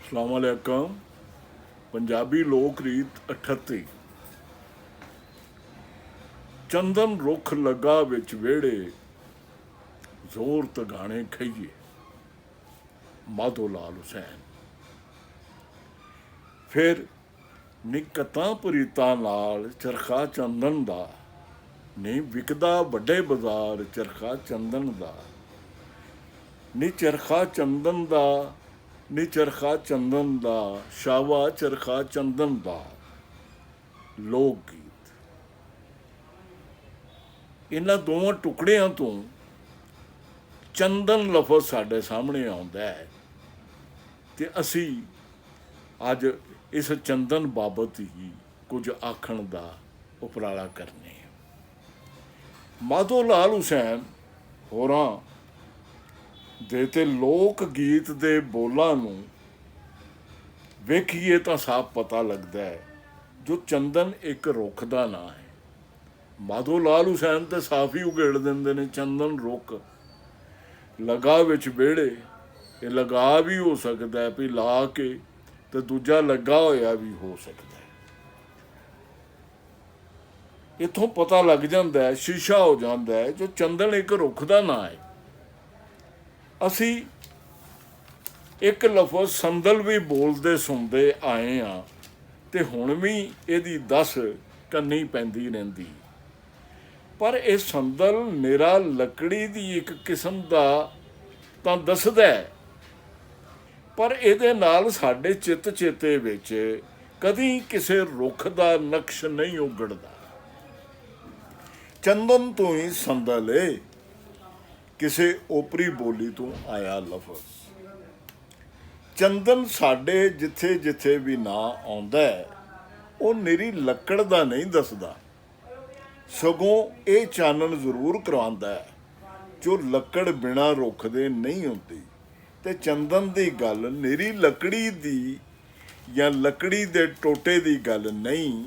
ਸਲਾਮੁਅਲੈਕਮ। ਪੰਜਾਬੀ ਲੋਕ ਰੀਤ 38। ਚੰਦਨ ਰੁੱਖ ਲੱਗਾ ਵਿੱਚ ਵਿਹੜੇ, ਜ਼ੋਰ ਤਗਾਣੇ ਖਈਏ। ਮਾਧੋ ਲਾਲ ਹੁਸੈਨ। ਫਿਰ ਨਿਕਤਾਂ ਪ੍ਰੀਤਾਂ ਨਾਲ ਚਰਖਾ ਚੰਦਨ ਦਾ, ਨਹੀਂ ਵਿਕਦਾ ਵੱਡੇ ਬਾਜ਼ਾਰ ਚਰਖਾ ਚੰਦਨ ਦਾ। ਨੀ ਚਰਖਾ ਚੰਦਨ ਦਾ, ਨੀ ਚਰਖਾ ਚੰਦਨ ਦਾ, ਸ਼ਾਵਾ ਚਰਖਾ ਚੰਦਨ ਦਾ। ਲੋਕ ਗੀਤ। ਇਹਨਾਂ ਦੋਵਾਂ ਟੁਕੜਿਆਂ ਤੋਂ ਚੰਦਨ ਲਫ਼ਜ਼ ਸਾਡੇ ਸਾਹਮਣੇ ਆਉਂਦਾ ਹੈ ਤੇ ਅਸੀਂ ਅੱਜ ਇਸ ਚੰਦਨ ਬਾਬਤ ਹੀ ਕੁਝ ਆਖਣ ਦਾ ਉਪਰਾਲਾ ਕਰਨੇ ਹਾਂ। ਮਾਧੋ ਲਾਲ ਹੁਸੈਨ ਹੋਰਾਂ ਦੇ ਤੇ ਲੋਕ ਗੀਤ ਦੇ ਬੋਲਾਂ ਨੂੰ ਵੇਖੀਏ ਤਾਂ ਸਾਫ਼ ਪਤਾ ਲੱਗਦਾ ਹੈ ਜੋ ਚੰਦਨ ਇੱਕ ਰੁੱਖ ਦਾ ਨਾਂ ਹੈ। ਮਾਧੋ ਲਾਲ ਹੁਸੈਨ ਤੇ ਸਾਫ਼ ਹੀ ਉਘੇੜ ਦਿੰਦੇ ਨੇ ਚੰਦਨ ਰੁੱਖ ਲਗਾ ਵਿੱਚ ਵਿਹੜੇ। ਇਹ ਲਗਾ ਵੀ ਹੋ ਸਕਦਾ ਹੈ ਵੀ ਲਾ ਕੇ ਤੇ ਦੂਜਾ ਲੱਗਾ ਹੋਇਆ ਵੀ ਹੋ ਸਕਦਾ ਹੈ। ਇੱਥੋਂ ਪਤਾ ਲੱਗ ਜਾਂਦਾ ਹੈ, ਸ਼ੀਸ਼ਾ ਹੋ ਜਾਂਦਾ ਹੈ ਜੋ ਚੰਦਨ ਇੱਕ ਰੁੱਖ ਦਾ ਨਾਂ ਹੈ। ਅਸੀਂ ਇੱਕ ਲਫ਼ਜ਼ ਸੰਦਲ ਵੀ ਬੋਲਦੇ ਸੁਣਦੇ ਆਏ ਹਾਂ ਤੇ ਹੁਣ ਵੀ ਇਹਦੀ ਦੱਸ ਕਰਨੀ ਪੈਂਦੀ ਰਹਿੰਦੀ। ਪਰ ਇਹ ਸੰਦਲ ਨਿਰਾ ਲੱਕੜੀ ਦੀ ਇੱਕ ਕਿਸਮ ਦਾ ਤਾਂ ਦੱਸਦਾ ਹੈ, ਪਰ ਇਹਦੇ ਨਾਲ ਸਾਡੇ ਚਿੱਤ ਚੇਤੇ ਵਿੱਚ ਕਦੀ ਕਿਸੇ ਰੁੱਖ ਦਾ ਨਕਸ਼ ਨਹੀਂ ਉਗੜਦਾ। ਚੰਦਨ ਤੋਂ ਹੀ ਸੰਦਲ ਏ, ਕਿਸੇ ਓਪਰੀ ਬੋਲੀ ਤੋਂ ਆਇਆ ਲਫ਼ਜ਼। ਚੰਦਨ ਸਾਡੇ ਜਿੱਥੇ ਜਿੱਥੇ ਵੀ ਨਾਂ ਆਉਂਦਾ ਹੈ ਉਹ ਨਿਰੀ ਲੱਕੜ ਦਾ ਨਹੀਂ ਦੱਸਦਾ, ਸਗੋਂ ਇਹ ਚਾਨਣ ਜ਼ਰੂਰ ਕਰਵਾਉਂਦਾ ਹੈ ਜੋ ਲੱਕੜ ਬਿਨਾਂ ਰੁੱਖ ਦੇ ਨਹੀਂ ਹੁੰਦੀ। ਤੇ ਚੰਦਨ ਦੀ ਗੱਲ ਨਿਰੀ ਲੱਕੜੀ ਦੀ ਜਾਂ ਲੱਕੜੀ ਦੇ ਟੋਟੇ ਦੀ ਗੱਲ ਨਹੀਂ,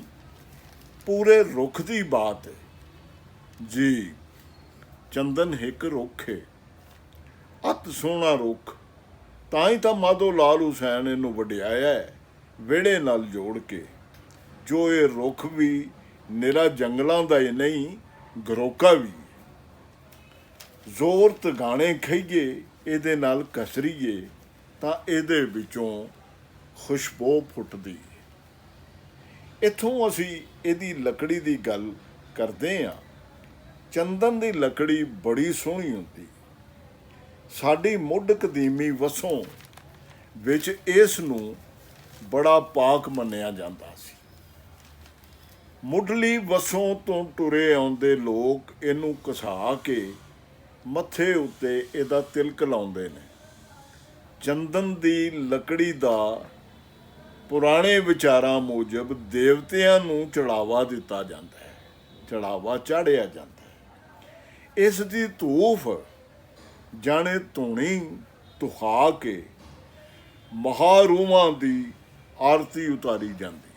ਪੂਰੇ ਰੁੱਖ ਦੀ ਬਾਤ ਹੈ ਜੀ। ਚੰਦਨ ਇੱਕ ਰੁੱਖ ਹੈ, ਅਤ ਸੋਹਣਾ ਰੁੱਖ। ਤਾਂ ਹੀ ਤਾਂ ਮਾਧੋ ਲਾਲ ਹੁਸੈਨ ਇਹਨੂੰ ਵਡਿਆਇਆ ਹੈ ਵਿਹੜੇ ਨਾਲ ਜੋੜ ਕੇ, ਜੋ ਇਹ ਰੁੱਖ ਵੀ ਨਿਰਾ ਜੰਗਲਾਂ ਦਾ ਹੀ ਨਹੀਂ ਗਰੋਕਾ ਵੀ। ਜ਼ੋਰ ਤਗਾਣੇ ਖਈਏ, ਇਹਦੇ ਨਾਲ ਕਸਰੀਏ ਤਾਂ ਇਹਦੇ ਵਿੱਚੋਂ ਖੁਸ਼ਬੂ ਫੁੱਟਦੀ। ਇੱਥੋਂ ਅਸੀਂ ਇਹਦੀ ਲੱਕੜੀ ਦੀ ਗੱਲ ਕਰਦੇ ਹਾਂ। ਚੰਦਨ ਦੀ ਲੱਕੜੀ ਬੜੀ ਸੋਹਣੀ ਹੁੰਦੀ। ਸਾਡੀ ਮੁੱਢ ਕਦੀਮੀ ਵਸੋਂ ਵਿੱਚ ਇਸ ਨੂੰ ਬੜਾ ਪਾਕ ਮੰਨਿਆ ਜਾਂਦਾ ਸੀ। ਮੁੱਢਲੀ ਵਸੋਂ ਤੋਂ ਟੁਰੇ ਆਉਂਦੇ ਲੋਕ ਇਹਨੂੰ ਘਸਾ ਕੇ ਮੱਥੇ ਉੱਤੇ ਇਹਦਾ ਤਿਲਕ ਲਾਉਂਦੇ ਨੇ। ਚੰਦਨ ਦੀ ਲੱਕੜੀ ਦਾ ਪੁਰਾਣੇ ਵਿਚਾਰਾਂ ਮੁਜਬ ਦੇਵਤਿਆਂ ਨੂੰ ਚੜਾਵਾ ਦਿੱਤਾ ਜਾਂਦਾ ਹੈ, ਚੜਾਵਾ ਚਾੜਿਆ ਜਾਂਦਾ ਹੈ। ਇਸ ਦੀ ਧੂਫ ਜਾਣੇ ਧੂਣੀ ਤੁਖਾ ਕੇ ਮਹਾਰੂਹਾਂ ਦੀ ਆਰਤੀ ਉਤਾਰੀ ਜਾਂਦੀ।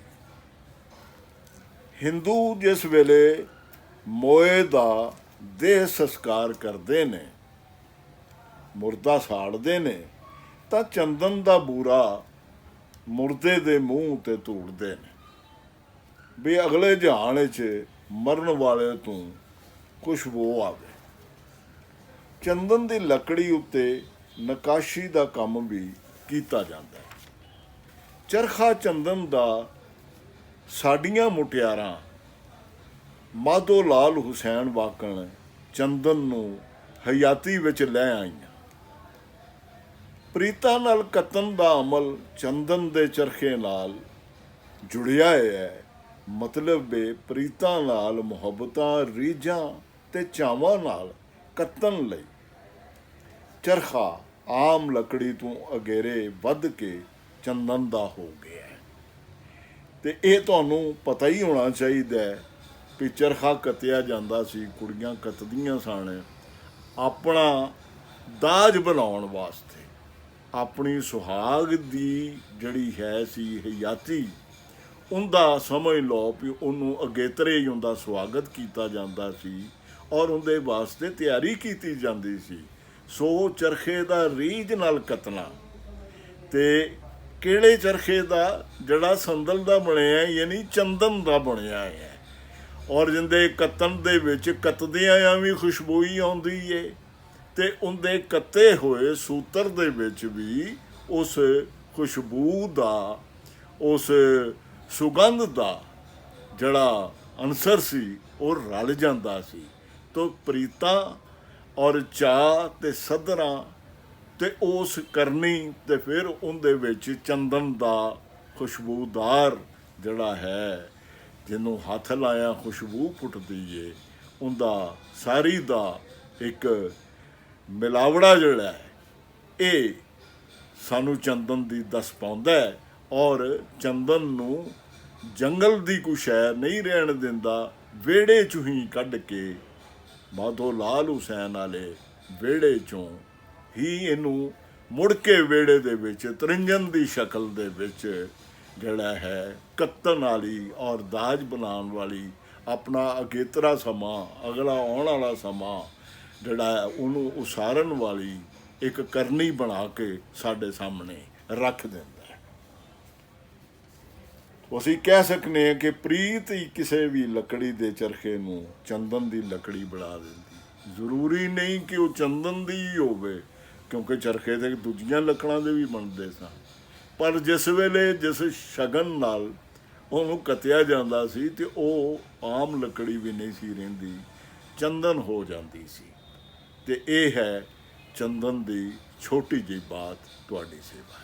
ਹਿੰਦੂ ਜਿਸ ਵੇਲੇ ਮੋਏ ਦਾ ਦੇਹ ਸੰਸਕਾਰ ਕਰਦੇ ਨੇ, ਮੁਰਦਾ ਸਾੜਦੇ ਨੇ, ਤਾਂ ਚੰਦਨ ਦਾ ਬੂਰਾ ਮੁਰਦੇ ਦੇ ਮੂੰਹ ਤੇ ਧੂੜਦੇ ਨੇ ਵੀ ਅਗਲੇ ਜਹਾਨ ਵਿੱਚ ਮਰਨ ਵਾਲੇ ਤੋਂ ਖੁਸ਼ਬੂ ਆਵੇ। ਚੰਦਨ ਦੀ ਲੱਕੜੀ ਉੱਤੇ ਨਕਾਸ਼ੀ ਦਾ ਕੰਮ ਵੀ ਕੀਤਾ ਜਾਂਦਾ ਹੈ। ਚਰਖਾ ਚੰਦਨ ਦਾ ਸਾਡੀਆਂ ਮੁਟਿਆਰਾਂ ਮਾਧੋ ਲਾਲ ਹੁਸੈਨ ਵਾਕਣ ਚੰਦਨ ਨੂੰ ਹਯਾਤੀ ਵਿੱਚ ਲੈ ਆਈਆਂ। ਪ੍ਰੀਤਾਂ ਨਾਲ ਕੱਤਣ ਦਾ ਅਮਲ ਚੰਦਨ ਦੇ ਚਰਖੇ ਨਾਲ ਜੁੜਿਆ ਹੈ। ਮਤਲਬ ਹੈ ਪ੍ਰੀਤਾਂ ਨਾਲ ਮੁਹੱਬਤਾਂ, ਰੀਝਾਂ ਤੇ ਚਾਵਾਂ ਨਾਲ ਕੱਤਣ ਲਈ ਚਰਖਾ ਆਮ ਲੱਕੜੀ ਤੋਂ ਅਗੇਰੇ ਵੱਧ ਕੇ ਚੰਦਨ ਦਾ ਹੋ ਗਿਆ। ਤੇ ਇਹ ਤੁਹਾਨੂੰ ਪਤਾ ਹੀ ਹੋਣਾ ਚਾਹੀਦਾ ਹੈ ਵੀ ਚਰਖਾ ਕੱਤਿਆ ਜਾਂਦਾ ਸੀ, ਕੁੜੀਆਂ ਕੱਤਦੀਆਂ ਸਨ ਆਪਣਾ ਦਾਜ ਬਣਾਉਣ ਵਾਸਤੇ। ਆਪਣੀ ਸੁਹਾਗ ਦੀ ਜਿਹੜੀ ਹੈ ਸੀ ਹਯਾਤੀ, ਉਹਦਾ ਸਮਝ ਲਓ ਵੀ ਉਹਨੂੰ ਅਗੇਤਰੇ ਹੀ ਉਹਦਾ ਸਵਾਗਤ ਕੀਤਾ ਜਾਂਦਾ ਸੀ ਔਰ ਉਹਦੇ ਵਾਸਤੇ ਤਿਆਰੀ ਕੀਤੀ ਜਾਂਦੀ ਸੀ। ਸੋ ਚਰਖੇ ਦਾ ਰੀਝ ਨਾਲ ਕੱਤਣਾ ਤੇ ਕਿਹੜੇ ਚਰਖੇ ਦਾ? ਜਿਹੜਾ ਸੰਦਲ ਦਾ ਬਣਿਆ, ਯਾਨੀ ਚੰਦਨ ਦਾ ਬਣਿਆ ਹੈ। ਔਰ ਜਿੰਦੇ ਕੱਤਣ ਦੇ ਵਿੱਚ ਕੱਤਦਿਆਂ ਆ ਵੀ ਖੁਸ਼ਬੂ ਹੀ ਆਉਂਦੀ ਏ, ਤੇ ਉਹਦੇ ਕੱਤੇ ਹੋਏ ਸੂਤਰ ਦੇ ਵਿੱਚ ਵੀ ਉਸ ਖੁਸ਼ਬੂ ਦਾ, ਉਸ ਸੁਗੰਧ ਦਾ ਜਿਹੜਾ ਅਨਸਰ ਸੀ ਉਹ ਰਲ ਜਾਂਦਾ ਸੀ। ਤੋ ਪ੍ਰੀਤਾਂ ਔਰ ਚਾਅ ਤੇ ਸਧਰਾਂ ਤੇ ਉਸ ਕਰਨੀ, ਤੇ ਫਿਰ ਉਹਦੇ ਵਿੱਚ ਚੰਦਨ ਦਾ ਖੁਸ਼ਬੂਦਾਰ ਜਿਹੜਾ ਹੈ, ਜਿਹਨੂੰ ਹੱਥ ਲਾਇਆ ਖੁਸ਼ਬੂ ਫੁੱਟਦੀ ਏ, ਉਹਦਾ ਸਾਰੀ ਦਾ ਇੱਕ ਮਿਲਾਵੜਾ ਜਿਹੜਾ ਹੈ, ਇਹ ਸਾਨੂੰ ਚੰਦਨ ਦੀ ਦੱਸ ਪਾਉਂਦਾ ਹੈ। ਔਰ ਚੰਦਨ ਨੂੰ ਜੰਗਲ ਦੀ ਕੋਈ ਸ਼ੈ ਨਹੀਂ ਰਹਿਣ ਦਿੰਦਾ, ਵਿਹੜੇ 'ਚੋਂ ਹੀ ਕੱਢ ਕੇ, ਮਾਧੋ ਲਾਲ ਹੁਸੈਨ ਵਾਲੇ ਵਿਹੜੇ 'ਚੋਂ ਹੀ ਇਹਨੂੰ ਮੁੜ ਕੇ ਵਿਹੜੇ ਦੇ ਵਿੱਚ ਤਰਿੰਜਨ ਦੀ ਸ਼ਕਲ ਦੇ ਵਿੱਚ ਜਿਹੜਾ ਹੈ ਕੱਤਣ ਵਾਲੀ ਔਰ ਦਾਜ ਬਣਾਉਣ ਵਾਲੀ, ਆਪਣਾ ਅਗੇਤਰਾ ਸਮਾਂ, ਅਗਲਾ ਆਉਣ ਵਾਲਾ ਸਮਾਂ ਜਿਹੜਾ ਹੈ ਉਹਨੂੰ ਉਸਾਰਨ ਵਾਲੀ ਇੱਕ ਕਰਨੀ ਬਣਾ ਕੇ ਸਾਡੇ ਸਾਹਮਣੇ ਰੱਖ ਦਿੰਦਾ ਹੈ। ਅਸੀਂ ਕਹਿ ਸਕਦੇ ਹਾਂ ਕਿ ਪ੍ਰੀਤ ਹੀ ਕਿਸੇ ਵੀ ਲੱਕੜੀ ਦੇ ਚਰਖੇ ਨੂੰ ਚੰਦਨ ਦੀ ਲੱਕੜੀ ਬਣਾ ਦਿੰਦੀ। ਜ਼ਰੂਰੀ ਨਹੀਂ ਕਿ ਉਹ ਚੰਦਨ ਦੀ ਹੀ ਹੋਵੇ, ਕਿਉਂਕਿ ਚਰਖੇ ਦੇ ਦੂਜੀਆਂ ਲੱਕੜਾਂ ਦੇ ਵੀ ਬਣਦੇ ਸਨ, ਪਰ ਜਿਸ ਵੇਲੇ ਜਿਸ ਸ਼ਗਨ ਨਾਲ ਉਹਨੂੰ ਕੱਤਿਆ ਜਾਂਦਾ ਸੀ ਤੇ ਉਹ ਆਮ ਲੱਕੜੀ ਵੀ ਨਹੀਂ ਸੀ ਰਹਿੰਦੀ, ਚੰਦਨ ਹੋ ਜਾਂਦੀ ਸੀ। ਤੇ ਇਹ ਹੈ ਚੰਦਨ ਦੀ ਛੋਟੀ ਜਿਹੀ ਬਾਤ ਤੁਹਾਡੀ ਸੇਵਾ।